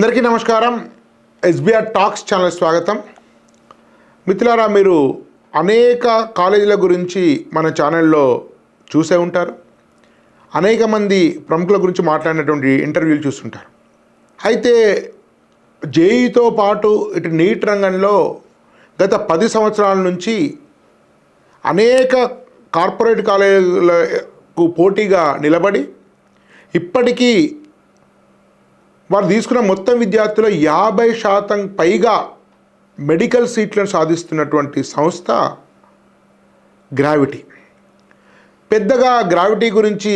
అందరికీ నమస్కారం. SBR talks channel స్వాగతం. మిత్రులారా, మీరు అనేక కాలేజీల గురించి మన ఛానల్లో చూసే ఉంటారు. అనేక మంది ప్రముఖుల గురించి మాట్లాడినటువంటి ఇంటర్వ్యూలు చూస్తుంటారు. అయితే జేఈతో పాటు ఇటు నీట్ రంగంలో గత 10 సంవత్సరాల నుంచి అనేక కార్పొరేట్ కాలేజీలకు పోటీగా నిలబడి ఇప్పటికీ వారు తీసుకున్న మొత్తం విద్యార్థులు 50% పైగా మెడికల్ సీట్లను సాధిస్తున్నటువంటి సంస్థ గ్రావిటీ. పెద్దగా గ్రావిటీ గురించి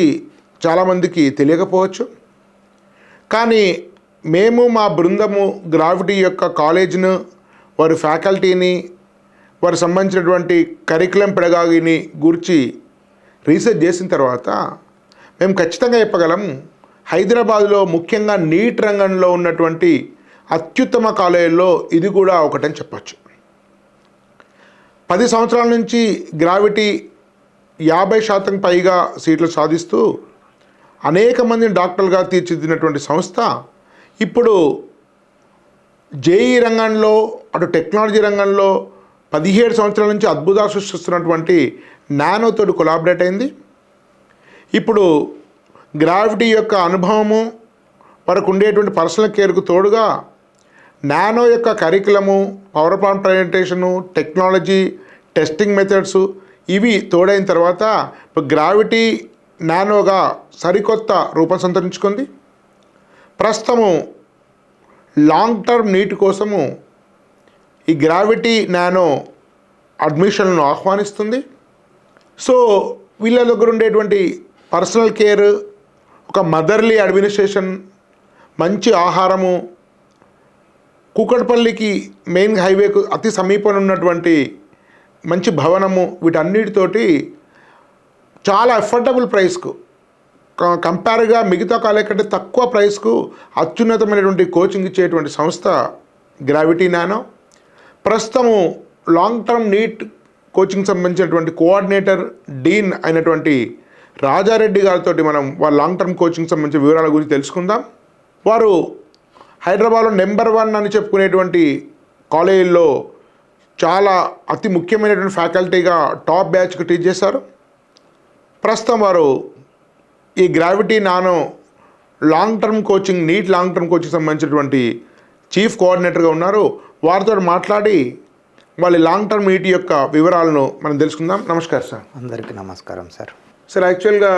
చాలామందికి తెలియకపోవచ్చు, కానీ మేము మా బృందము గ్రావిటీ యొక్క కాలేజ్ను, వారి ఫ్యాకల్టీని, వారికి సంబంధించినటువంటి కరికులం పెడగాగిని గురించి రీసెర్చ్ చేసిన తర్వాత మేము ఖచ్చితంగా చెప్పగలం, హైదరాబాద్లో ముఖ్యంగా నీట్ రంగంలో ఉన్నటువంటి అత్యుత్తమ కాలేజీల్లో ఇది కూడా ఒకటని చెప్పచ్చు. 10 సంవత్సరాల నుంచి గ్రావిటీ 50% పైగా సీట్లు సాధిస్తూ అనేక మందిని డాక్టర్లుగా తీర్చిదిద్దినటువంటి సంస్థ ఇప్పుడు జేఈ రంగంలో, అటు టెక్నాలజీ రంగంలో 17 సంవత్సరాల నుంచి అద్భుతాలు సృష్టిస్తున్నటువంటి నానోతోటి కొలాబరేట్ అయింది. ఇప్పుడు గ్రావిటీ యొక్క అనుభవము, వరకు ఉండేటువంటి పర్సనల్ కేర్కు తోడుగా నానో యొక్క కరికులము, power point presentation, technology, testing methods ఇవి తోడైన తర్వాత ఇప్పుడు గ్రావిటీ నానోగా సరికొత్త రూపం సంతరించుకుంది. ప్రస్తుతము లాంగ్ టర్మ్ నీట్ కోసము ఈ గ్రావిటీ నానో అడ్మిషన్లను ఆహ్వానిస్తుంది. సో వీళ్ళ దగ్గర ఉండేటువంటి పర్సనల్ కేర్, ఒక మదర్లీ అడ్మినిస్ట్రేషన్, మంచి ఆహారము, కూకట్పల్లికి మెయిన్ హైవేకు అతి సమీపంలో ఉన్నటువంటి మంచి భవనము, వీటన్నిటితోటి చాలా అఫోర్డబుల్ ప్రైస్కు, కంపేర్గా మిగతా కాలేజ్ కంటే తక్కువ ప్రైస్కు అత్యున్నతమైనటువంటి కోచింగ్ ఇచ్చేటువంటి సంస్థ గ్రావిటీ నానో. ప్రస్తుతము లాంగ్ టర్మ్ నీట్ కోచింగ్ సంబంధించినటువంటి కోఆర్డినేటర్, డీన్ అయినటువంటి రాజారెడ్డి గారితో మనం వారి లాంగ్ టర్మ్ కోచింగ్ సంబంధించిన వివరాల గురించి తెలుసుకుందాం. వారు హైదరాబాద్లో నెంబర్ 1 అని చెప్పుకునేటువంటి కాలేజీల్లో చాలా అతి ముఖ్యమైనటువంటి ఫ్యాకల్టీగా టాప్ బ్యాచ్కి టీచ్ చేశారు. ప్రస్తుతం వారు ఈ gravity nano long term coaching, NEET long term coaching సంబంధించినటువంటి చీఫ్ కోఆర్డినేటర్గా ఉన్నారు. వారితో మాట్లాడి వాళ్ళ లాంగ్ టర్మ్ నీట్ యొక్క వివరాలను మనం తెలుసుకుందాం. నమస్కారం సార్. అందరికీ నమస్కారం సార్. సార్, యాక్చువల్గా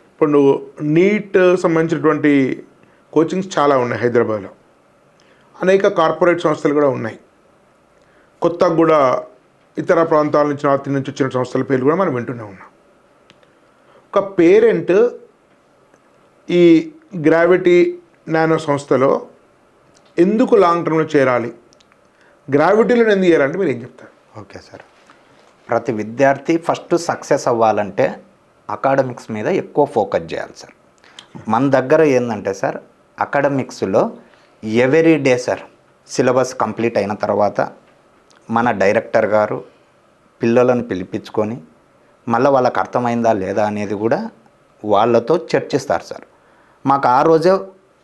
ఇప్పుడు నీట్ సంబంధించినటువంటి కోచింగ్స్ చాలా ఉన్నాయి హైదరాబాద్లో. అనేక కార్పొరేట్ సంస్థలు కూడా ఉన్నాయి. కొత్తగా కూడా ఇతర ప్రాంతాల నుంచి, నార్త్ నుంచి వచ్చిన సంస్థల పేర్లు కూడా మనం వింటూనే ఉన్నాం. ఒక పేరెంట్ ఈ గ్రావిటీ నానో సంస్థలో ఎందుకు లాంగ్ టర్మ్లో చేరాలి, గ్రావిటీలో ఎందుకు చేరాలంటే మీరు ఏం చెప్తారు? Okay sir. ప్రతి విద్యార్థి ఫస్ట్ సక్సెస్ అవ్వాలంటే అకాడమిక్స్ మీద ఎక్కువ ఫోకస్ చేయాలి సార్. మన దగ్గర ఏంటంటే సార్, అకాడమిక్స్లో every day sir syllabus complete అయిన తర్వాత మన డైరెక్టర్ గారు పిల్లలను పిలిపించుకొని మళ్ళీ వాళ్ళకి అర్థమైందా లేదా అనేది కూడా వాళ్ళతో చర్చిస్తారు సార్. మాకు ఆ రోజే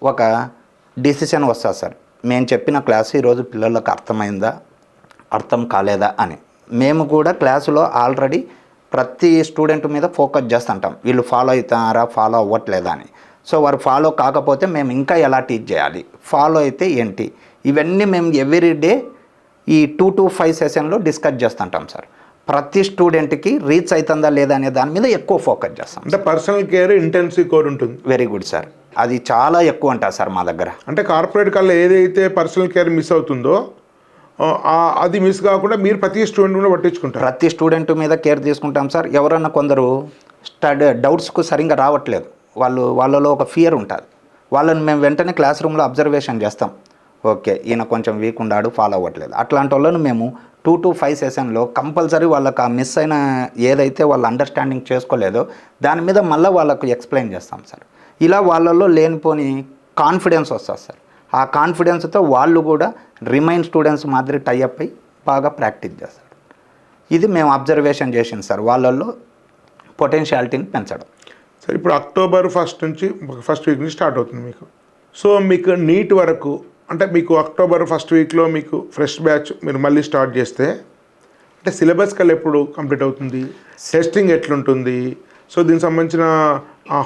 ఒక డిసిషన్ వస్తుంది సార్, మేము చెప్పిన క్లాసు ఈరోజు పిల్లలకు అర్థమైందా, అర్థం కాలేదా అని. మేము కూడా క్లాసులో ఆల్రెడీ ప్రతి స్టూడెంట్ మీద ఫోకస్ చేస్తుంటాం, వీళ్ళు ఫాలో అవుతున్నారా, ఫాలో అవ్వట్లేదా అని. సో వారు ఫాలో కాకపోతే మేము ఇంకా ఎలా టీచ్ చేయాలి, ఫాలో అయితే ఏంటి, ఇవన్నీ మేము ఎవ్రీ డే ఈ 2 to 5 సెషన్లో డిస్కస్ చేస్తుంటాం సార్. ప్రతి స్టూడెంట్కి రీచ్ అవుతుందా లేదా అనే దాని మీద ఎక్కువ ఫోకస్ చేస్తాం. అంటే పర్సనల్ కేర్, ఇంటెన్సివ్ కోర్ ఉంటుంది. Very good sir. అది చాలా ఎక్కువ ఉంటుంది సార్ మా దగ్గర. అంటే కార్పొరేట్ కల్లా ఏదైతే పర్సనల్ కేర్ మిస్ అవుతుందో అది మిస్ కాకుండా మీరు ప్రతి స్టూడెంట్ కూడా పట్టించుకుంటారు. ప్రతి స్టూడెంట్ మీద కేర్ తీసుకుంటాం సార్. ఎవరన్నా కొందరు డౌట్స్కు సరిగ్గా రావట్లేదు, వాళ్ళలో ఒక ఫియర్ ఉంటుంది, వాళ్ళని మేము వెంటనే క్లాస్ రూమ్లో అబ్జర్వేషన్ చేస్తాం. ఓకే, ఈయన కొంచెం వీక్ ఉన్నాడు, ఫాలో అవ్వట్లేదు. అట్లాంటి వాళ్ళను మేము 2 to 5 సెషన్లో కంపల్సరీ వాళ్ళకి ఆ మిస్ అయిన ఏదైతే వాళ్ళు అండర్స్టాండింగ్ చేసుకోలేదో దాని మీద మళ్ళీ వాళ్ళకు ఎక్స్ప్లెయిన్ చేస్తాం సార్. ఇలా వాళ్ళలో లేనిపోని కాన్ఫిడెన్స్ వస్తుంది సార్. ఆ కాన్ఫిడెన్స్తో వాళ్ళు కూడా రిమైన్ స్టూడెంట్స్ మాదిరి టైఅప్ అయ్యి బాగా ప్రాక్టీస్ చేస్తారు. ఇది మేము అబ్జర్వేషన్ చేసింది సార్, వాళ్ళల్లో పొటెన్షియాలిటీని పెంచడం. సార్, ఇప్పుడు అక్టోబర్ 1 నుంచి ఫస్ట్ వీక్ నుంచి స్టార్ట్ అవుతుంది మీకు. సో మీకు నీట్ వరకు అంటే మీకు అక్టోబర్ ఫస్ట్ వీక్లో మీకు ఫ్రెష్ బ్యాచ్ మీరు మళ్ళీ స్టార్ట్ చేస్తే అంటే సిలబస్ కల్లా ఎప్పుడు కంప్లీట్ అవుతుంది, టెస్టింగ్ ఎట్లుంటుంది, సో దీనికి సంబంధించిన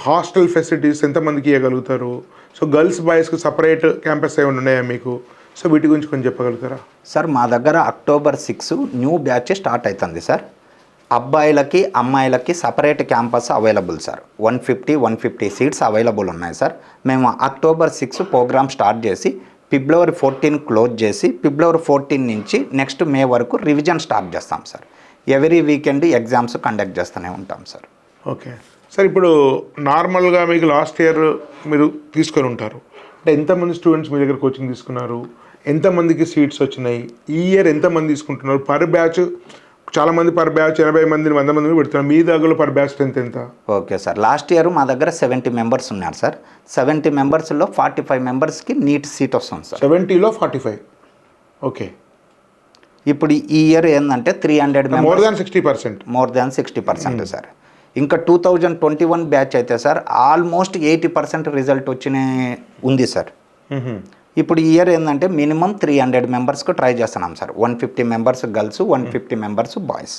హాస్టల్ ఫెసిలిటీస్ ఎంతమందికి ఇవ్వగలుగుతారు, సో గర్ల్స్ బాయ్స్కి సపరేట్ క్యాంపస్ ఏమైనా ఉన్నాయా మీకు, సో వీటి గురించి కొంచెం చెప్పగలుగుతారా? సార్ మా దగ్గర అక్టోబర్ 6 న్యూ బ్యాచ్ స్టార్ట్ అవుతుంది సార్. అబ్బాయిలకి అమ్మాయిలకి separate campus available sir. 150 seats available ఉన్నాయి సార్. మేము అక్టోబర్ 6 ప్రోగ్రామ్ స్టార్ట్ చేసి ఫిబ్రవరి 14 క్లోజ్ చేసి ఫిబ్రవరి 14 నుంచి నెక్స్ట్ మే వరకు రివిజన్ స్టార్ట్ చేస్తాం sir. Every weekend exams conduct చేస్తూనే ఉంటాం సార్. ఓకే సార్, ఇప్పుడు నార్మల్గా మీకు లాస్ట్ ఇయర్ మీరు తీసుకొని ఉంటారు అంటే ఎంతమంది స్టూడెంట్స్ మీ దగ్గర కోచింగ్ తీసుకున్నారు, ఎంతమందికి సీట్స్ వచ్చినాయి, ఈ ఇయర్ ఎంతమంది తీసుకుంటున్నారు, పర్ బ్యాచ్ చాలామంది పర్ బ్యాచ్ 80 మందిని 100 మందిని పెడుతున్నారు, మీ దగ్గర పర్ బ్యాచ్ స్ట్రెంత్ ఎంత? ఓకే సార్, లాస్ట్ ఇయర్ మా దగ్గర 70 మెంబర్స్ ఉన్నారు సార్. 70 మెంబర్స్లో 45 మెంబర్స్కి నీట్ సీట్ వస్తుంది సార్. 70లో 45. ఓకే, ఇప్పుడు ఈ ఇయర్ ఏంటంటే 300 more than 60%. More than 60% sir. ఇంకా 2021 బ్యాచ్ అయితే సార్ ఆల్మోస్ట్ 80% రిజల్ట్ వచ్చిన ఉంది సార్. ఇప్పుడు ఈ ఇయర్ ఏంటంటే మినిమం 300 మెంబర్స్కి ట్రై చేస్తున్నాం sir. 150 members girls, 150 members boys.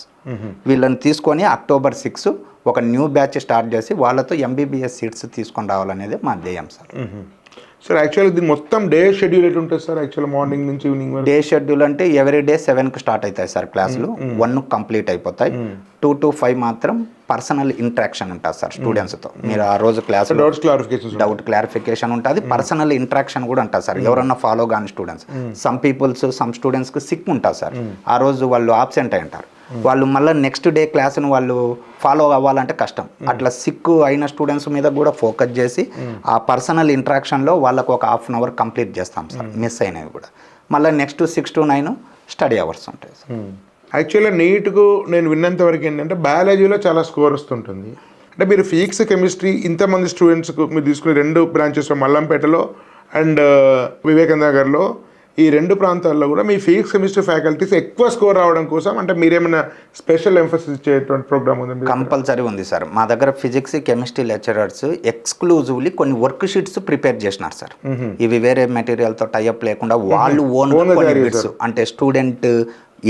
వీళ్ళని తీసుకొని అక్టోబర్ 6 ఒక న్యూ బ్యాచ్ స్టార్ట్ చేసి వాళ్ళతో ఎంబీబీఎస్ సీట్స్ తీసుకొని రావాలనేది మా ధ్యేయం సార్. సార్ యాక్చువల్లీ దీని మొత్తం డే షెడ్యూల్ ఎటు ఉంటుంది సార్? యాక్చువల్ మార్నింగ్ నుంచి ఈవినింగ్ వరకు డే షెడ్యూల్ అంటే ఎవ్రీ డే 7కి స్టార్ట్ అవుతాయి సార్ క్లాసులు, 1 కంప్లీట్ అయిపోతాయి. 2 to 5 మాత్రం పర్సనల్ ఇంటరాక్షన్ ఉంటుంది సార్ స్టూడెంట్స్తో. మీరు ఆ రోజు క్లాస్ డౌట్ క్లారిఫికేషన్ ఉంటుంది, పర్సనల్ ఇంటరాక్షన్ కూడా ఉంటుంది సార్. ఎవరన్నా ఫాలో కాని స్టూడెంట్స్, సమ్ స్టూడెంట్స్కి సిక్ ఉంటుంది సార్, ఆ రోజు వాళ్ళు ఆబ్సెంట్ అయి ఉంటారు, వాళ్ళు మళ్ళీ నెక్స్ట్ డే క్లాస్ను వాళ్ళు ఫాలో అవ్వాలంటే కష్టం. అట్లా సిక్ అయిన స్టూడెంట్స్ మీద కూడా ఫోకస్ చేసి ఆ పర్సనల్ ఇంటరాక్షన్లో వాళ్ళకు ఒక హాఫ్ అన్ అవర్ కంప్లీట్ చేస్తాం సార్, మిస్ అయినవి కూడా. మళ్ళీ నెక్స్ట్ 6 to 9 స్టడీ అవర్స్ ఉంటాయి సార్. యాక్చువల్గా నీట్కు నేను విన్నంత వరకు ఏంటంటే బయాలజీలో చాలా స్కోర్ వస్తుంటుంది. అంటే మీరు ఫిజిక్స్ కెమిస్ట్రీ ఇంతమంది స్టూడెంట్స్కు మీరు తీసుకునే 2 బ్రాంచెస్లో మల్లంపేటలో అండ్ వివేకానందనగర్లో ఈ 2 ప్రాంతాల్లో కూడా మీ ఫిజిక్స్ కెమిస్ట్రీ ఫ్యాకల్టీస్ ఎక్కువ స్కోర్ రావడం కోసం అంటే మీరేమైనా స్పెషల్ ఎంఫసిస్ ఇచ్చేటువంటి ప్రోగ్రామ్ ఉంది? కంపల్సరీ ఉంది సార్. మా దగ్గర ఫిజిక్స్ కెమిస్ట్రీ లెక్చరర్స్ ఎక్స్క్లూజివ్లీ కొన్ని వర్క్ షీట్స్ ప్రిపేర్ చేసినారు సార్. ఇవి వేరే మెటీరియల్తో టైఅప్ లేకుండా వాళ్ళు ఓన్ బిట్స్ అంటే స్టూడెంట్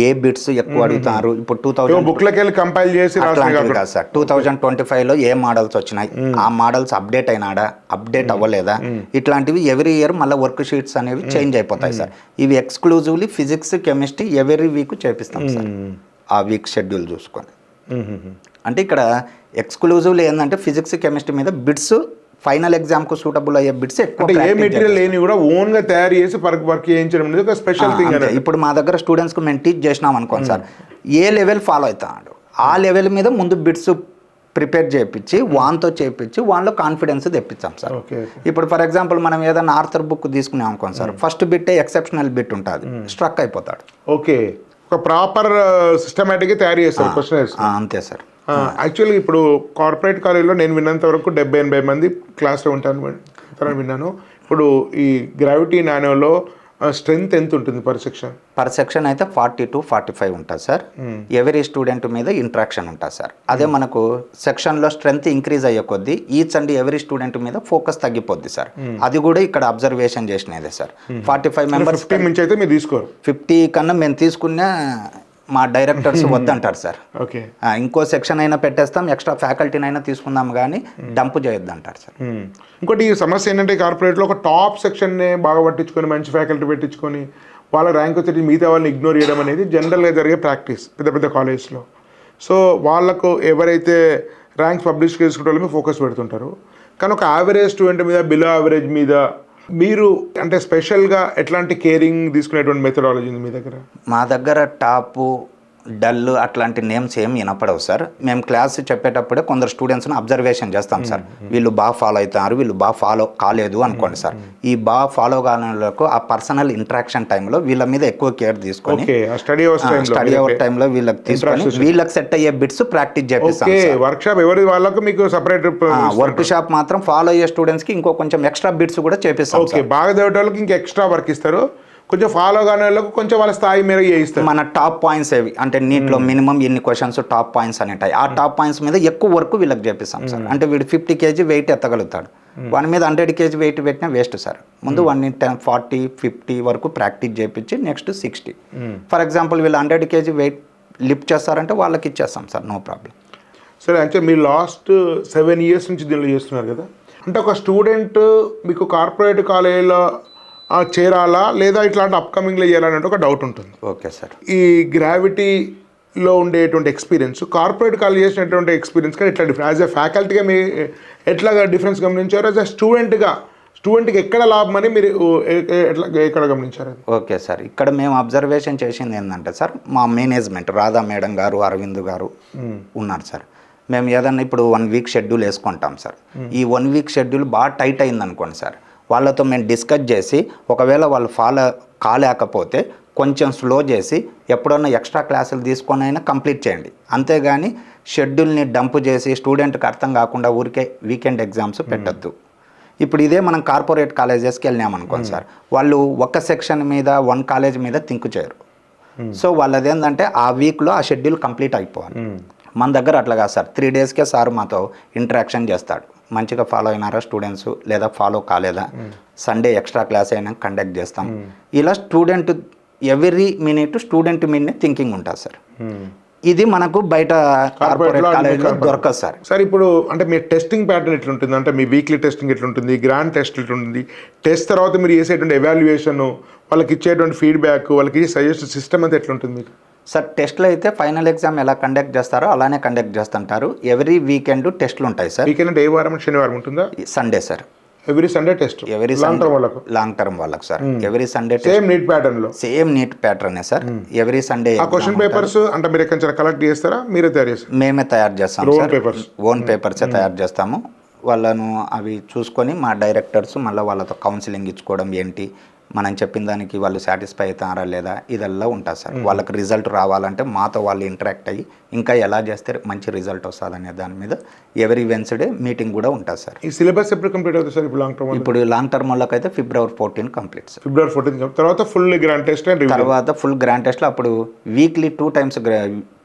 ఏ బిట్స్ ఎక్కువ అడుగుతున్నారు. ఇప్పుడు 2000 బుక్లకి వెళ్ళి కంపైల్ చేసి కాదు సార్. 2025లో ఏ మోడల్స్ వచ్చినాయి, ఆ మోడల్స్ అప్డేట్ అయినాడా, అప్డేట్ అవ్వలేదా, ఇట్లాంటివి ఎవ్రీ ఇయర్ మళ్ళీ వర్క్ షీట్స్ అనేవి చేంజ్ అయిపోతాయి సార్. ఇవి exclusively physics chemistry every week చేపిస్తాం సార్, ఆ వీక్ షెడ్యూల్ చూసుకొని. అంటే ఇక్కడ ఎక్స్క్లూజివ్లీ ఏంటంటే ఫిజిక్స్ కెమిస్ట్రీ మీద బిట్స్ ఫైనల్ ఎగ్జామ్కు సూటబుల్ అయ్యే బిట్స్ ఎక్కువ. ఏ మెటీరియల్ లేని కూడా ఓన్గా తయారు చేసి వర్క్ చేయించడం అనేది ఒక స్పెషల్ థింగ్. ఇప్పుడు మా దగ్గర స్టూడెంట్స్కి మేము టీచ్ చేసినాం అనుకోండి సార్, ఏ లెవెల్ ఫాలో అవుతాడు ఆ లెవెల్ మీద ముందు బిట్స్ ప్రిపేర్ చేయించి వాన్తో చేయించి వాళ్ళలో కాన్ఫిడెన్స్ తెప్పించాం సార్. ఇప్పుడు ఫర్ ఎగ్జాంపుల్ మనం ఏదైనా ఆర్థర్ బుక్ తీసుకున్నాం అనుకోండి sir, first bit exceptional bit ఉంటుంది, స్ట్రక్ అయిపోతాడు. ఓకే, ఒక ప్రాపర్ సిస్టమేటిక్గా తయారు చేస్తారు క్వశ్చన్. అంతే సార్. యాక్చువల్లీ ఇప్పుడు కార్పొరేట్ కాలేజీలో నేను విన్నంత వరకు 70-80 మంది క్లాస్లో ఉంటాను విన్నాను. ఇప్పుడు ఈ గ్రావిటీ నానోలో స్ట్రెంత్ ఎంత ఉంటుంది పర్ సెక్షన్? పర్ సెక్షన్ అయితే 40 to 45 ఉంటుంది సార్. ఎవరీ స్టూడెంట్ మీద ఇంట్రాక్షన్ ఉంటుంది సార్. అదే మనకు సెక్షన్లో స్ట్రెంత్ ఇంక్రీజ్ అయ్యే కొద్దీ ఈచ్ అండ్ ఎవరీ స్టూడెంట్ మీద ఫోకస్ తగ్గిపోద్ది సార్. అది కూడా ఇక్కడ అబ్జర్వేషన్ చేసినదే సార్. 45 మెంబర్స్ 50 నుంచి అయితే మీరు తీసుకోరు. 50 కన్నా మేము తీసుకున్న మా డైరెక్టర్స్ వద్దంటారు సార్. ఓకే, ఇంకో సెక్షన్ అయినా పెట్టేస్తాం, ఎక్స్ట్రా ఫ్యాకల్టీని అయినా తీసుకుందాం కానీ డంప్ చేయొద్దు అంటారు సార్. ఇంకోటి ఈ సమస్య ఏంటంటే కార్పొరేట్లో ఒక టాప్ సెక్షన్నే బాగా పట్టించుకొని మంచి ఫ్యాకల్టీ పెట్టించుకొని వాళ్ళ ర్యాంక్ వచ్చేది మిగతా వాళ్ళని ఇగ్నోర్ చేయడం అనేది జనరల్గా జరిగే ప్రాక్టీస్ పెద్ద పెద్ద కాలేజ్లో. సో వాళ్ళకు ఎవరైతే ర్యాంక్స్ పబ్లిష్ చేసుకునే వాళ్ళ మీద ఫోకస్ పెడుతుంటారు, కానీ ఒక యావరేజ్ స్టూడెంట్ మీద బిలో యావరేజ్ మీద మీరు అంటే స్పెషల్గా ఎట్లాంటి కేరింగ్ తీసుకునేటువంటి మెథడాలజీ ఉంది మీ దగ్గర? మా దగ్గర టాపు డల్ అట్లాంటి నేమ్స్ ఏం వినపడవు సార్. మేము క్లాస్ చెప్పేటప్పుడే కొందరు స్టూడెంట్స్ని అబ్జర్వేషన్ చేస్తాం సార్. వీళ్ళు బాగా ఫాలో అవుతున్నారు, వీళ్ళు బాగా ఫాలో కాలేదు అనుకోండి సార్. ఈ బాగా ఫాలో కాలేకు ఆ పర్సనల్ ఇంటరాక్షన్ టైంలో వీళ్ళ మీద ఎక్కువ కేర్ తీసుకొని స్టడీ అవర్ టైంలో వీళ్ళకి తీసుకొని వీళ్ళకి సెట్ అయ్యే బిట్స్ ప్రాక్టీస్ చేపిస్తాం. వర్క్ షాప్ ఎవరి వాళ్ళకు మీకు సపరేట్ వర్క్ షాప్ మాత్రం ఫాలో అయ్యే స్టూడెంట్స్కి ఇంకో కొంచెం ఎక్స్ట్రా బిట్స్ కూడా చేపిస్తాం. ఓకే, బాగా చదివే వాళ్ళకి ఇంకా ఎక్స్ట్రా వర్క్ ఇస్తారు, కొంచెం ఫాలో కాని వాళ్ళకు కొంచెం వాళ్ళ స్థాయి మీద చేయిస్తారు. మన టాప్ పాయింట్స్ ఏవి అంటే నీట్లో మినిమం ఎన్ని క్వశ్చన్స్ టాప్ పాయింట్స్ అనేటాయి, ఆ టాప్ పాయింట్స్ మీద ఎక్కువ వర్క్ వీళ్ళకి చేపిస్తాం సార్. అంటే వీడు 50 kg వెయిట్ ఎత్తగలుగుతాడు, వాని మీద 100 kg వెయిట్ పెట్టినా వేస్ట్ సార్. ముందు వాడిని 40, 50 వరకు ప్రాక్టీస్ చేయించి నెక్స్ట్ 60. ఫర్ ఎగ్జాంపుల్ వీళ్ళు 100 kg వెయిట్ లిఫ్ట్ చేస్తారంటే వాళ్ళకి ఇచ్చేస్తాం సార్, నో ప్రాబ్లం. సరే, అంటే మీరు లాస్ట్ 7 years నుంచి దీనిలో చేస్తున్నారు కదా, అంటే ఒక స్టూడెంట్ మీకు కార్పొరేట్ కాలేజీలో చేరాలా లేదా ఇట్లాంటి అప్కమింగ్లో చేయాలన్నట్టు ఒక డౌట్ ఉంటుంది. Okay sir. ఈ గ్రావిటీలో ఉండేటువంటి ఎక్స్పీరియన్స్ కార్పొరేట్ కాలేజ్ చేసినటువంటి ఎక్స్పీరియన్స్ కానీ ఎట్లా డిఫరెంట్, యాజ్ ఎ ఫ్యాకల్టీగా మీ ఎట్లా డిఫరెన్స్ గమనించారు, యాజ్ ఎ స్టూడెంట్కి ఎక్కడ లాభమని మీరు ఎక్కడ గమనించారు? ఓకే సార్, ఇక్కడ మేము అబ్జర్వేషన్ చేసింది ఏంటంటే సార్, మా మేనేజ్మెంట్ రాధా మేడం గారు, అరవింద్ గారు ఉన్నారు సార్. మేము ఏదన్నా ఇప్పుడు 1 week షెడ్యూల్ వేసుకుంటాం సార్. ఈ 1 week షెడ్యూల్ బాగా టైట్ అయింది అనుకోండి సార్, వాళ్ళతో మేము డిస్కస్ చేసి ఒకవేళ వాళ్ళు ఫాలో కాలేకపోతే కొంచెం స్లో చేసి ఎప్పుడన్నా ఎక్స్ట్రా క్లాసులు తీసుకొని అయినా కంప్లీట్ చేయండి. అంతేగాని షెడ్యూల్ని డంప్ చేసి స్టూడెంట్కి అర్థం కాకుండా ఊరికే వీకెండ్ ఎగ్జామ్స్ పెట్టద్దు. ఇప్పుడు ఇదే మనం కార్పొరేట్ కాలేజెస్కి వెళ్ళినామనుకోండి సార్, వాళ్ళు ఒక సెక్షన్ మీద 1 కాలేజ్ మీద థింక్ చేయరు. సో వాళ్ళది ఏంటంటే ఆ వీక్లో ఆ షెడ్యూల్ కంప్లీట్ అయిపోవాలి. మన దగ్గర అట్లా కాదు సార్, 3 daysకే సార్ మాతో ఇంటరాక్షన్ చేస్తాడు. మంచిగా ఫాలో అయినారా స్టూడెంట్స్ లేదా ఫాలో కాలేదా, సండే ఎక్స్ట్రా క్లాస్ అయినా కండక్ట్ చేస్తాం. ఇలా స్టూడెంట్ ఎవ్రీ మినిట్ స్టూడెంట్ మీదనే థింకింగ్ ఉంటుంది సార్. ఇది మనకు బయట కార్పొరేట్ కాలేజ్లో దొరకదు సార్. సార్ ఇప్పుడు అంటే మీ టెస్టింగ్ ప్యాటర్న్ ఎట్లుంటుంది, అంటే మీ వీక్లీ టెస్టింగ్ ఎట్లుంటుంది, గ్రాండ్ టెస్ట్ ఎట్లుంటుంది, టెస్ట్ తర్వాత మీరు చేసేటువంటి ఎవాల్యుయేషన్, వాళ్ళకి ఇచ్చేటువంటి ఫీడ్బ్యాక్, వాళ్ళకి సజెషన్ సిస్టమ్ అంతా ఎట్లుంటుంది మీకు? సార్ టెస్ట్లు అయితే ఫైనల్ ఎగ్జామ్ ఎలా కండక్ట్ చేస్తారో అలానే కండక్ట్ చేస్తుంటారు. ఎవ్రీ వీకెండ్ టెస్ట్లు ఉంటాయి సార్. వీకెండ్ అంటే ఏ వారం? శనివారం ఉంటుందా? Sunday sir. Every Sunday test. Every long term వాళ్ళకు sir. Every Sunday same NEET pattern లో, same NEET pattern sir. Every Sunday ఆ క్వశ్చన్ పేపర్స్ అంటే మీరు ఎక్కడ కలెక్ట్ చేస్తారా, మీరే తయారు చేస్తారా? మేమే తయారు చేస్తాం సార్. ఓన్ పేపర్సే తయారు చేస్తాము. వాళ్ళను అవి చూసుకొని మా డైరెక్టర్స్ మళ్ళీ వాళ్ళతో కౌన్సిలింగ్ ఇచ్చుకోవడం, ఏంటి మనం చెప్పిన దానికి వాళ్ళు సాటిస్ఫై అవుతారా లేదా, ఇదల్లా ఉంటుంది సార్. వాళ్ళకి రిజల్ట్ రావాలంటే మాతో వాళ్ళు ఇంటరాక్ట్ అయ్యి ఇంకా ఎలా చేస్తే మంచి రిజల్ట్ వస్తుందనే దాని మీద ఎవ్రీ వెన్స్డే మీటింగ్ కూడా ఉంటుంది సార్. ఈ సిలబస్ ఎప్పుడు కంప్లీట్ అవుతుంది సార్? ఇప్పుడు లాంగ్ టర్మ్, ఇప్పుడు లాంగ్ టర్మ్ వాళ్ళకైతే February 14 కంప్లీట్ సార్. February 14 తర్వాత ఫుల్ గ్రాండ్ టెస్ట్, తర్వాత ఫుల్ గ్రాండ్ టెస్ట్లో అప్పుడు వీక్లీ 2 times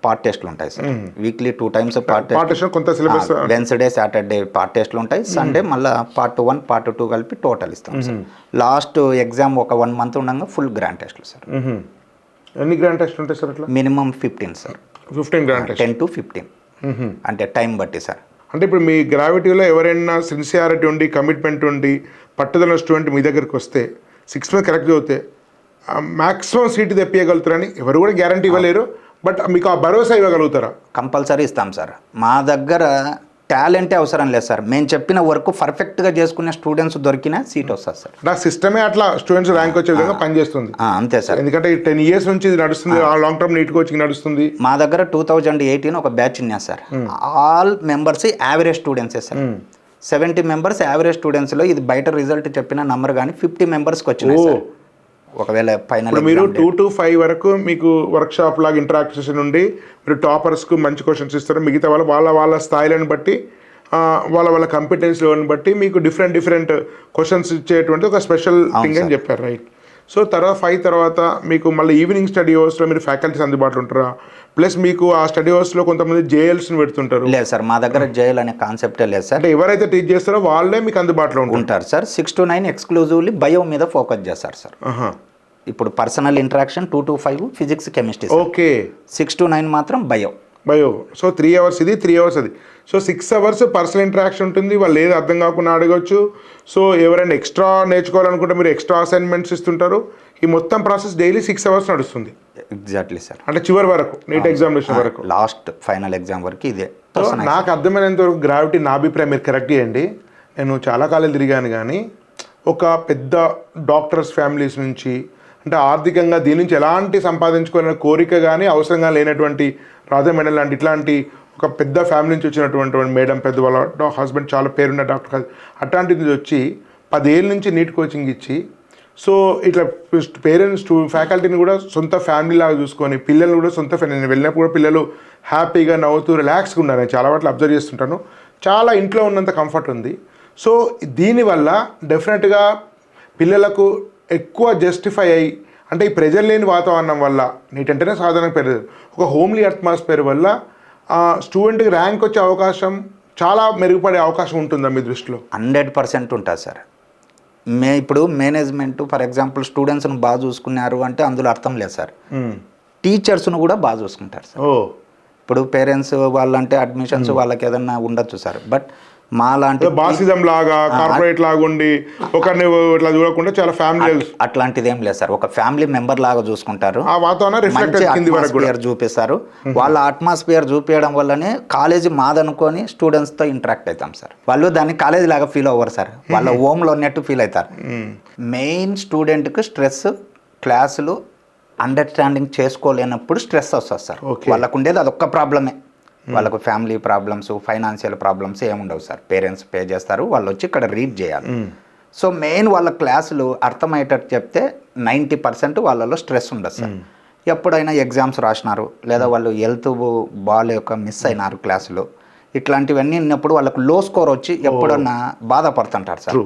పార్ట్ టెస్ట్లు ఉంటాయి sir. Weekly 2 times part test, కొంత సిలబస్ వెన్స్డే సాటర్డే పార్ట్ టెస్ట్లు ఉంటాయి. సండే మళ్ళీ part 1 part 2 కలిపి టోటల్ ఇస్తాం సార్. లాస్ట్ ఎగ్జామ్ ఒక 1 month ఉండగా ఫుల్ గ్రాండ్ టెస్ట్లు సార్. ఎన్ని గ్రాండ్ టెస్ట్ ఉంటాయి సార్? అట్లా minimum 15 sir. 15 grand test, 10 to 15 అంటే టైం బట్టి సార్. అంటే ఇప్పుడు మీ గ్రావిటీలో ఎవరైనా సిన్సియారిటీ ఉండి, కమిట్మెంట్ ఉండి, పట్టుదల స్టూడెంట్ మీ దగ్గరికి వస్తే 6 months కరెక్ట్ చదివితే మ్యాక్సిమం సీటు తెప్పియగలుగుతారని ఎవరు కూడా గ్యారంటీ ఇవ్వలేరు, బట్ మీకు ఆ భరోసా ఇవ్వగలుగుతారా? కంపల్సరీ ఇస్తాం సార్. మా దగ్గర టాలెంటే అవసరం లేదు సార్. మేము చెప్పిన వర్క్ పర్ఫెక్ట్గా చేసుకునే స్టూడెంట్స్ దొరికినా సీట్ వస్తుంది సార్. నా సిస్టమే అట్లా స్టూడెంట్స్ ర్యాంక్ వచ్చే విధంగా పనిచేస్తుంది. అంతే సార్. ఎందుకంటే 10 years నుంచి ఇది నడుస్తుంది, లాంగ్ టర్మ్ నీట్ కోచింగ్ నడుస్తుంది. మా దగ్గర 2018 ఒక బ్యాచ్ ఉన్నా సార్. ఆల్ మెంబర్స్ యావరేజ్ స్టూడెంట్సే సార్. 70 members యావరేజ్ స్టూడెంట్స్లో ఇది బయట రిజల్ట్ చెప్పిన నంబర్ కానీ 50 members వచ్చినాయి సార్. ఒకవేళ ఫైనల్ మీరు 2 to 5 వరకు మీకు వర్క్ షాప్ లాగా ఇంటరాక్షన్ ఉండి మీరు టాపర్స్కు మంచి క్వశ్చన్స్ ఇస్తారు. మిగతా వాళ్ళ స్థాయిలను బట్టి, వాళ్ళ కంపిటెన్స్ లెవెల్ని బట్టి మీకు డిఫరెంట్ క్వశ్చన్స్ ఇచ్చేటువంటి ఒక స్పెషల్ థింగ్ అని చెప్పారు, రైట్? సో తర్వాత 5 తర్వాత మీకు మళ్ళీ ఈవినింగ్ స్టడీ అవర్స్లో మీరు ఫ్యాకల్టీస్ అందుబాటులో ఉంటారా? ప్లస్ మీకు ఆ స్టడీ అవర్స్లో కొంతమంది జేఎల్స్ని పెడుతుంటారు. లేదు సార్, మా దగ్గర జేఎల్ అనే కాన్సెప్టే లేదు సార్. అంటే ఎవరైతే టీచ్ చేస్తారో వాళ్ళే మీకు అందుబాటులో ఉంటారు సార్. 6 to 9 ఎక్స్క్లూజివ్లీ బయో మీద ఫోకస్ చేస్తారు సార్. ఇప్పుడు personal interaction 2 to 5 physics chemistry. Okay. 6 to 9 మాత్రం బయో. సో 3 hours ఇది, 3 hours అది. సో 6 hours పర్సనల్ ఇంటరాక్షన్ ఉంటుంది. వాళ్ళు ఏది అర్థం కాకుండా అడగవచ్చు. సో ఎవరైనా ఎక్స్ట్రా నేర్చుకోవాలనుకుంటే మీరు ఎక్స్ట్రా అసైన్మెంట్స్ ఇస్తుంటారు. ఈ మొత్తం ప్రాసెస్ డైలీ 6 hours నడుస్తుంది. Exactly sir. అంటే చివరి వరకు, నీట్ ఎగ్జామినేషన్ వరకు, లాస్ట్ ఫైనల్ ఎగ్జామ్ వరకు ఇదే. నాకు అర్థమైనంత వరకు గ్రావిటీ, నా అభిప్రాయం మీరు కరెక్ట్ చేయండి, నేను చాలా కాలేజీలు తిరిగాను కానీ ఒక పెద్ద డాక్టర్స్ ఫ్యామిలీస్ నుంచి, అంటే ఆర్థికంగా దీని నుంచి ఎలాంటి సంపాదించుకోవాలనే కోరిక కానీ అవసరంగా లేనటువంటి రాధా మేడం లాంటి ఇట్లాంటి ఒక పెద్ద ఫ్యామిలీ నుంచి వచ్చినటువంటి మేడం, పెద్ద వాళ్ళ హస్బెండ్ చాలా పేరున్న డాక్టర్, అట్లాంటిది వచ్చి 10 ఏళ్ళ నుంచి నీట్ కోచింగ్ ఇచ్చి, సో ఇట్లా పేరెంట్స్ ఫ్యాకల్టీని కూడా సొంత ఫ్యామిలీ లాగా చూసుకొని, పిల్లలు కూడా సొంత ఫ్యామిలీ, నేను వెళ్ళినప్పుడు కూడా పిల్లలు హ్యాపీగా నవ్వుతూ రిలాక్స్గా ఉన్నారు. నేను చాలా వాటిలో అబ్జర్వ్ చేస్తుంటాను. చాలా ఇంట్లో ఉన్నంత కంఫర్ట్ ఉంది. సో దీనివల్ల డెఫినెట్గా పిల్లలకు ఎక్కువ జస్టిఫై అయ్యి, అంటే ఈ ప్రెజర్ లేని వాతావరణం వల్ల, నీటంటేనే సాధారణ ప్రెజర్, ఒక హోమ్లీ అట్మాస్ఫియర్ వల్ల స్టూడెంట్కి ర్యాంక్ వచ్చే అవకాశం చాలా మెరుగుపడే అవకాశం ఉంటుందా మీ దృష్టిలో? 100% ఉంటుంది సార్. ఇప్పుడు మేనేజ్మెంట్ ఫర్ ఎగ్జాంపుల్ స్టూడెంట్స్ను బాగా చూసుకున్నారు అంటే అందులో అర్థం లేదు సార్. టీచర్స్ను కూడా బాగా చూసుకుంటారు సార్. ఇప్పుడు పేరెంట్స్ వాళ్ళంటే అడ్మిషన్స్ వాళ్ళకి ఏదన్నా ఉండొచ్చు సార్. బట్ మా లాంటి బాసిజం లాగా కార్పొరేట్ లాగా ఉండి ఒకరిని ఇట్లా చూడకుండా చాలా ఫ్యామిలీ అట్లాంటిది ఏం లేదు సార్. ఒక ఫ్యామిలీ మెంబర్ లాగా చూసుకుంటారు, ఆ వాతావరణం రిఫ్లెక్ట్ అట్మాస్ఫియర్ చూపిస్తారు. వాళ్ళ అట్మాస్ఫియర్ చూపించడం వల్లనే కాలేజీ మాదనుకొని స్టూడెంట్స్తో ఇంటరాక్ట్ అవుతాం సార్. వాళ్ళు దాన్ని కాలేజీ లాగా ఫీల్ అవ్వరు సార్, వాళ్ళ హోమ్లో ఉన్నట్టు ఫీల్ అవుతారు. మెయిన్ స్టూడెంట్కి స్ట్రెస్ క్లాసులు అండర్స్టాండింగ్ చేసుకోలేనప్పుడు స్ట్రెస్ వస్తుంది సార్. వాళ్ళకు ఉండేది అదొక్క ప్రాబ్లమే. వాళ్ళకు ఫ్యామిలీ ప్రాబ్లమ్స్, ఫైనాన్షియల్ ప్రాబ్లమ్స్ ఏముండవు సార్. పేరెంట్స్ పే చేస్తారు, వాళ్ళు వచ్చి ఇక్కడ రీడ్ చేయాలి. సో మెయిన్ వాళ్ళ క్లాసులు అర్థమయ్యేటట్టు చెప్తే 90% వాళ్ళలో స్ట్రెస్ ఉండదు సార్. ఎప్పుడైనా ఎగ్జామ్స్ రాసినారు లేదా వాళ్ళు హెల్త్ బాగాలేక మిస్ అయినారు క్లాసులు, ఇట్లాంటివన్నీ ఉన్నప్పుడు వాళ్ళకు లో స్కోర్ వచ్చి ఎప్పుడన్నా బాధపడుతుంటారు సార్.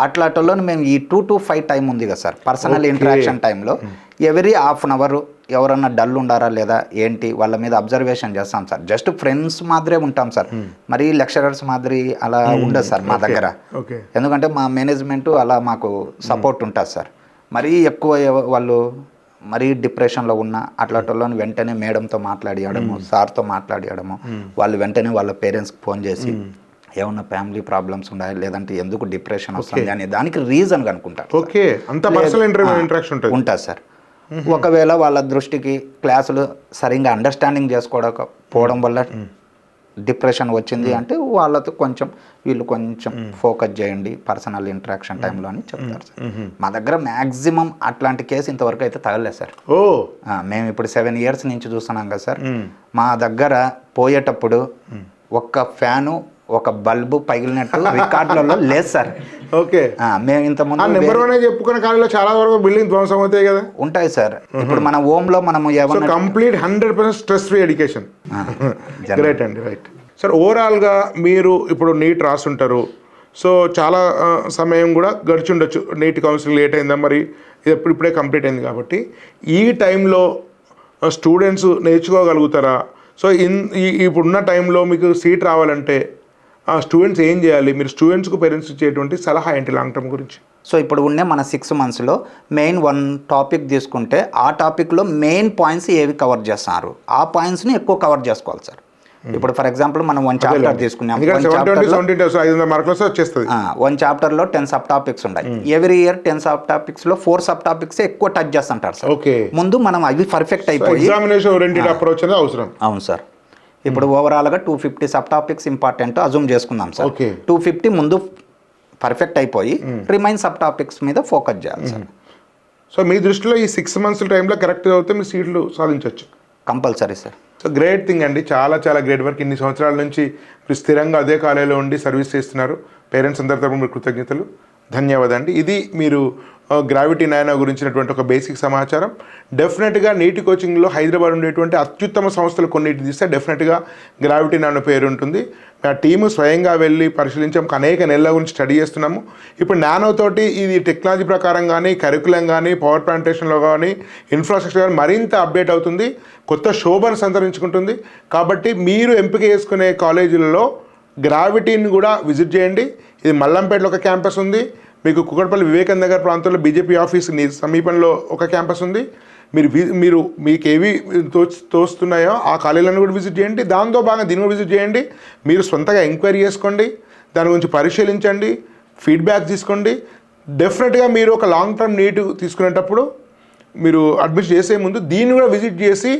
అట్లాటలో మేము ఈ 2 to 5 టైం ఉంది కదా సార్, పర్సనల్ ఇంటరాక్షన్ టైంలో ఎవరీ హాఫ్ అన్ అవర్ ఎవరన్నా డల్ ఉండారా లేదా ఏంటి వాళ్ళ మీద అబ్జర్వేషన్ చేస్తాం సార్. జస్ట్ ఫ్రెండ్స్ మాదిరే ఉంటాం సార్, మరి లెక్చరర్స్ మాదిరి అలా ఉండదు సార్ మా దగ్గర. ఎందుకంటే మా మేనేజ్మెంట్ అలా మాకు సపోర్ట్ ఉంటుంది సార్. మరీ ఎక్కువ వాళ్ళు మరీ డిప్రెషన్లో ఉన్న అట్లాటోళ్ళని వెంటనే మేడంతో మాట్లాడియడము, సార్తో మాట్లాడియడము, వాళ్ళు వెంటనే వాళ్ళ పేరెంట్స్కి ఫోన్ చేసి ఏమన్నా ఫ్యామిలీ ప్రాబ్లమ్స్ ఉన్నాయి లేదంటే ఎందుకు డిప్రెషన్ వస్తుంది అనే దానికి రీజన్ కనుక్కుంటారు. ఓకే, అంత పర్సనల్ ఇంటరాక్షన్ ఉంటుంది సార్. ఒకవేళ వాళ్ళ దృష్టికి క్లాసులు సరిగ్గా అండర్స్టాండింగ్ చేసుకోవడం వల్ల డిప్రెషన్ వచ్చింది అంటే వాళ్ళతో వీళ్ళు కొంచెం ఫోకస్ చేయండి పర్సనల్ ఇంటరాక్షన్ టైంలో అని చెప్తారు సార్. మా దగ్గర మ్యాక్సిమం అట్లాంటి కేసు ఇంతవరకు అయితే తగలేదు సార్. మేము ఇప్పుడు 7 years నుంచి చూస్తున్నాం కదా సార్. మా దగ్గర పోయేటప్పుడు ఒక్క ఫ్యాను ఒక బల్బు పగిలినట్టు రికార్డులలో లేదు సార్. ఓకే, మేము ఇంతకుముందు నెంబర్ 1 చెప్పుకునే కాలంలో చాలా వరకు బిల్డింగ్ ధ్వంసం అవుతాయి కదా. ఉంటాయి సార్. ఇప్పుడు మన హోమ్లో మనము complete 100% stress free education. Great అండి, రైట్ సార్. ఓవరాల్గా మీరు ఇప్పుడు నీట్ రాస్తుంటారు, సో చాలా సమయం కూడా గడిచి ఉండొచ్చు. నీట్ కౌన్సిలింగ్ లేట్ అయిందా, మరి ఇప్పుడే కంప్లీట్ అయింది కాబట్టి ఈ టైంలో స్టూడెంట్స్ నేర్చుకోగలుగుతారా? సో ఇప్పుడున్న టైంలో మీకు సీట్ రావాలంటే స్టూడెంట్స్ ఏం చేయాలి? మీరు స్టూడెంట్స్కు పేరెంట్స్ ఇచ్చేటువంటి సలహా ఏంటి లాంగ్ టర్మ్ గురించి? సో ఇప్పుడు ఉండే మన 6 monthsలో మెయిన్ 1 టాపిక్ తీసుకుంటే ఆ టాపిక్లో మెయిన్ పాయింట్స్ ఏవి కవర్ చేస్తున్నారు, ఆ పాయింట్స్ని ఎక్కువ కవర్ చేసుకోవాలి సార్. ఇప్పుడు ఫర్ ఎగ్జాంపుల్ మనం 1 చాప్టర్ తీసుకున్నాం, 1 చాప్టర్లో 10 సబ్ టాపిక్స్ ఉంటాయి. ఎవ్రీ ఇయర్ 10 సబ్ టాపిక్స్లో 4 సబ్ టాపిక్స్ ఎక్కువ టచ్ చేస్తుంటారు సార్. ముందు మనం అవి పర్ఫెక్ట్ అయిపోయి అవును సార్. ఇప్పుడు ఓవరాల్గా 250 సబ్ టాపిక్స్ ఇంపార్టెంట్ అజూమ్ చేసుకుందాం సార్. 250 ముందు పర్ఫెక్ట్ అయిపోయి రిమైన్ సబ్ టాపిక్స్ మీద ఫోకస్ చేయాలి సార్. సో మీ దృష్టిలో ఈ 6 months టైంలో కరెక్ట్ అవుతే మీ సీట్లు సాధించవచ్చు compulsory sir. So great thing అండి, చాలా చాలా గ్రేట్ వర్క్. ఇన్ని సంవత్సరాల నుంచి మీరు స్థిరంగా అదే కాలేజీలో ఉండి సర్వీస్ చేస్తున్నారు. పేరెంట్స్ అందరి తరపున మీరు కృతజ్ఞతలు, ధన్యవాదాలు అండి. ఇది మీరు గ్రావిటీ నానో గురించినటువంటి ఒక బేసిక్ సమాచారం. డెఫినెట్గా నీటి కోచింగ్లో హైదరాబాద్ ఉండేటువంటి అత్యుత్తమ సంస్థలు కొన్నిటి తీస్తే డెఫినెట్గా గ్రావిటీ నానో పేరు ఉంటుంది. ఆ టీము స్వయంగా వెళ్ళి పరిశీలించాం, అనేక నెలల గురించి స్టడీ చేస్తున్నాము. ఇప్పుడు నానోతోటి ఇది టెక్నాలజీ ప్రకారం కానీ, కరికులం కానీ, పవర్ ప్లాంటేషన్లో కానీ, ఇన్ఫ్రాస్ట్రక్చర్ కానీ మరింత అప్డేట్ అవుతుంది, కొత్త శోభను సంతరించుకుంటుంది. కాబట్టి మీరు ఎంపిక చేసుకునే కాలేజీలలో గ్రావిటీని కూడా విజిట్ చేయండి. ఇది మల్లంపేటలో ఒక క్యాంపస్ ఉంది, మీకు కుకట్పల్లి వివేకానంద నగర్ ప్రాంతంలో బీజేపీ ఆఫీస్ సమీపంలో ఒక క్యాంపస్ ఉంది. మీరు మీకు ఏవి తోస్తున్నాయో ఆ కాలేజీలను కూడా విజిట్ చేయండి. దాంతో భాగంగా దీన్ని కూడా విజిట్ చేయండి. మీరు సొంతగా ఎంక్వైరీ చేసుకోండి, దాని గురించి పరిశీలించండి, ఫీడ్బ్యాక్ తీసుకోండి. డెఫినెట్గా మీరు ఒక లాంగ్ టర్మ్ నీట్ తీసుకునేటప్పుడు మీరు అడ్మిషన్ చేసే ముందు దీన్ని కూడా విజిట్ చేసి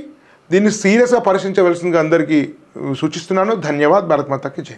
దీన్ని సీరియస్గా పరిశీలించవలసిందిగా అందరికీ సూచిస్తున్నాను. ధన్యవాద్. భారత్ మాతాకి జై.